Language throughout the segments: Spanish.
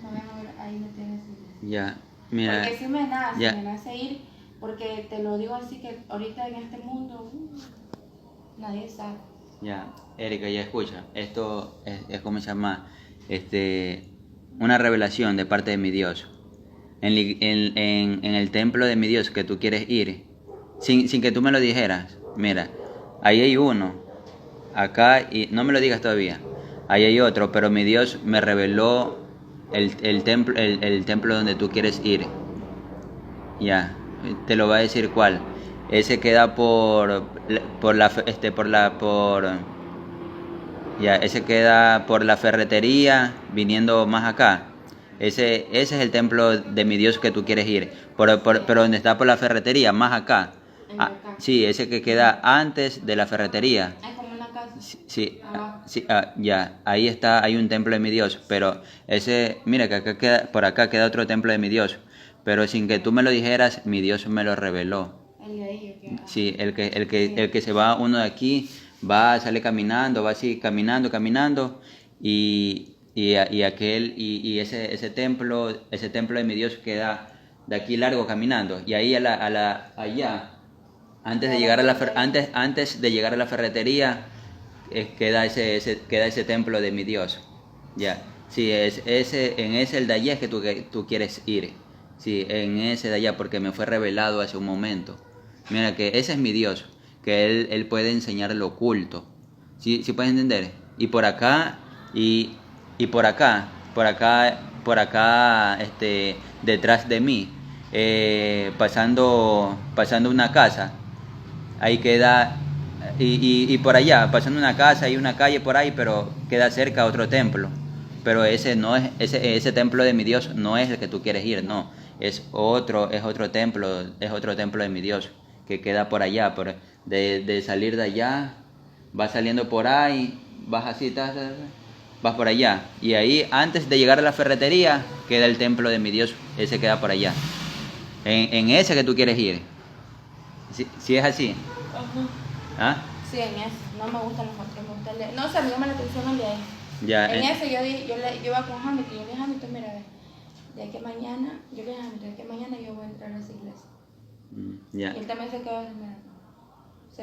Van a ver, ahí no tienes iglesia. Ya, mira. Porque sí Ya, me nace ir, porque te lo digo así que ahorita en este mundo nadie sabe. ya, Erika, ya escucha. Esto es como se llama, una revelación de parte de mi Dios. En el templo de mi Dios que tú quieres ir, sin que tú me lo dijeras, mira, ahí hay uno, acá, y no me lo digas todavía, ahí hay otro, pero mi Dios me reveló el templo donde tú quieres ir. Ya, te lo voy a decir cuál. Ese queda ese queda por la ferretería, viniendo más acá. Ese es el templo de mi Dios que tú quieres ir. Pero donde está por la ferretería, más acá. En Ah, la casa. sí, ese que queda antes de la ferretería. Es como una casa. Sí, sí, Abajo. sí, ya, ahí está, hay un templo de mi Dios, pero mira que por acá queda otro templo de mi Dios, pero sin que tú me lo dijeras, mi Dios me lo reveló. El de ahí, Sí, el que se va uno de aquí, sale caminando, va así caminando, y ese templo de mi Dios queda de aquí largo caminando, y ahí allá, antes de llegar a la ferretería, queda ese templo de mi Dios. Ya. Sí, en ese el de allá es que tú quieres ir. Sí, en ese de allá, porque me fue revelado hace un momento. Mira que ese es mi Dios, que Él puede enseñar lo oculto. ¿Sí puedes entender? Y por acá, y por acá, detrás de mí, pasando una casa, ahí queda, y por allá, pasando una casa y una calle por ahí, pero queda cerca otro templo. Pero ese no es, ese templo de mi Dios no es el que tú quieres ir, no. Es otro templo de mi Dios, que queda por allá, de salir de allá, vas saliendo por ahí, vas así, vas por allá. Y ahí, antes de llegar a la ferretería, queda el templo de mi Dios, ese queda por allá. En ese que tú quieres ir. Si es así. Ajá. ¿Ah? Sí, en ese. No me gustan los otros, me gusta el de... No sé, me llama la atención el de ahí. Ya, En ese yo iba con Hamilton, yo le dije, Hamilton, mira, ve, de que mañana, yo le dije a Hamilton, de que mañana yo voy a entrar a esa iglesia. ya, Y él también se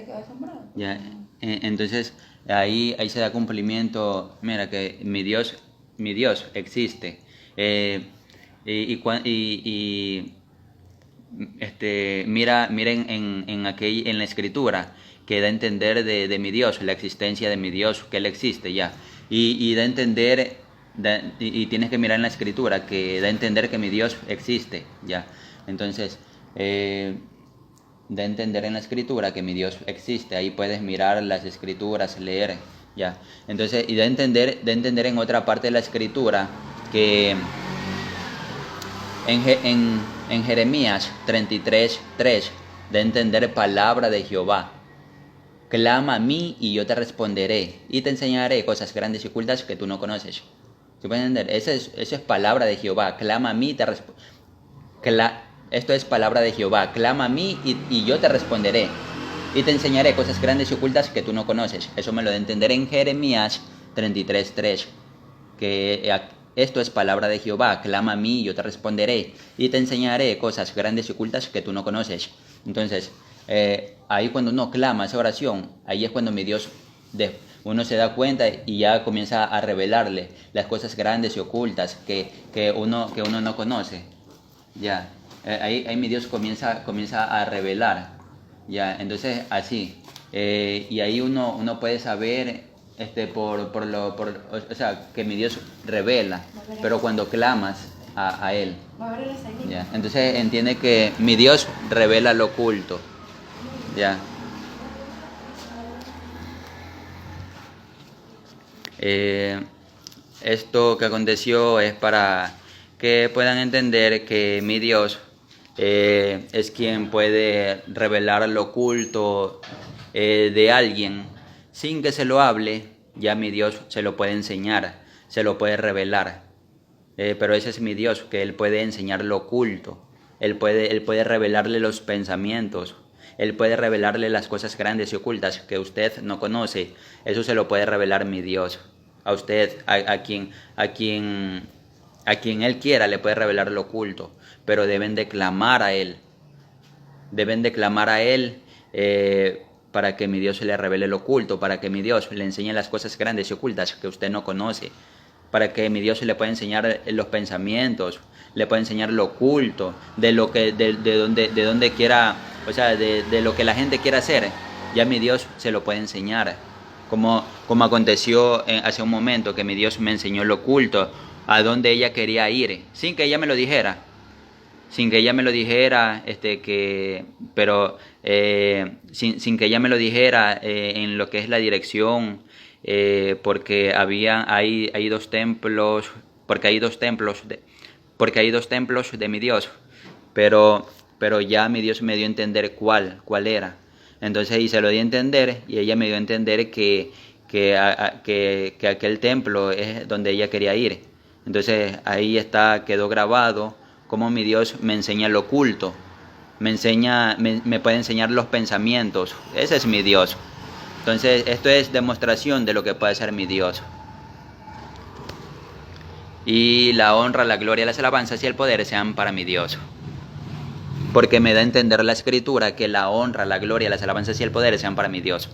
quedó asombrado. ya. Entonces, ahí se da cumplimiento. Mira que mi Dios existe. Eh, mira en la escritura que da a entender de mi Dios, la existencia de mi Dios, que Él existe ya. Y da a entender, y tienes que mirar en la escritura que da a entender que mi Dios existe ya. Entonces, da a entender en la escritura que mi Dios existe. Ahí puedes mirar las escrituras, leer ya. Entonces, y da a entender en otra parte de la escritura que en Jeremías 33:3 de entender palabra de Jehová. Clama a mí y yo te responderé y te enseñaré cosas grandes y ocultas que tú no conoces. ¿Se puede entender? Eso es palabra de Jehová. Clama a mí, esto es palabra de Jehová. Clama a mí y yo te responderé y te enseñaré cosas grandes y ocultas que tú no conoces. Eso me lo de entender en Jeremías 33:3, que esto es palabra de Jehová, clama a mí y yo te responderé y te enseñaré cosas grandes y ocultas que tú no conoces. Entonces, ahí cuando uno clama esa oración, ahí es cuando mi Dios, uno se da cuenta y ya comienza a revelarle las cosas grandes y ocultas que uno no conoce. Ya, ahí mi Dios comienza a revelar. Ya, entonces así. Y ahí uno puede saber, o sea, que mi Dios revela, pero cuando clamas a Él. Va a ver la salida. Ya, entonces entiende que mi Dios revela lo oculto. Ya. Esto que aconteció es para que puedan entender que mi Dios es quien puede revelar lo oculto de alguien sin que se lo hable. Ya mi Dios se lo puede enseñar, se lo puede revelar. Pero ese es mi Dios, que Él puede enseñar lo oculto. Él puede revelarle los pensamientos. Él puede revelarle las cosas grandes y ocultas que usted no conoce. Eso se lo puede revelar mi Dios. A usted, a quien A quien Él quiera le puede revelar lo oculto, pero deben de clamar a Él. Deben de clamar a Él para que mi Dios le revele lo oculto, para que mi Dios le enseñe las cosas grandes y ocultas que usted no conoce, para que mi Dios le pueda enseñar los pensamientos, le pueda enseñar lo oculto, de lo que, de donde quiera, o sea, de lo que la gente quiera hacer, ya mi Dios se lo puede enseñar. Como aconteció hace un momento, que mi Dios me enseñó lo oculto, a donde ella quería ir, sin que ella me lo dijera. Sin que ella me lo dijera, pero sin que ella me lo dijera en lo que es la dirección, porque hay dos templos, porque hay dos templos de mi Dios, pero ya mi Dios me dio a entender cuál era. Entonces, y se lo di a entender, y ella me dio a entender que aquel templo es donde ella quería ir. Entonces ahí quedó grabado cómo mi Dios me enseña lo oculto, me puede enseñar los pensamientos. Ese es mi Dios. Entonces esto es demostración de lo que puede ser mi Dios. Y la honra, la gloria, las alabanzas y el poder sean para mi Dios. Porque me da a entender la Escritura que la honra, la gloria, las alabanzas y el poder sean para mi Dios.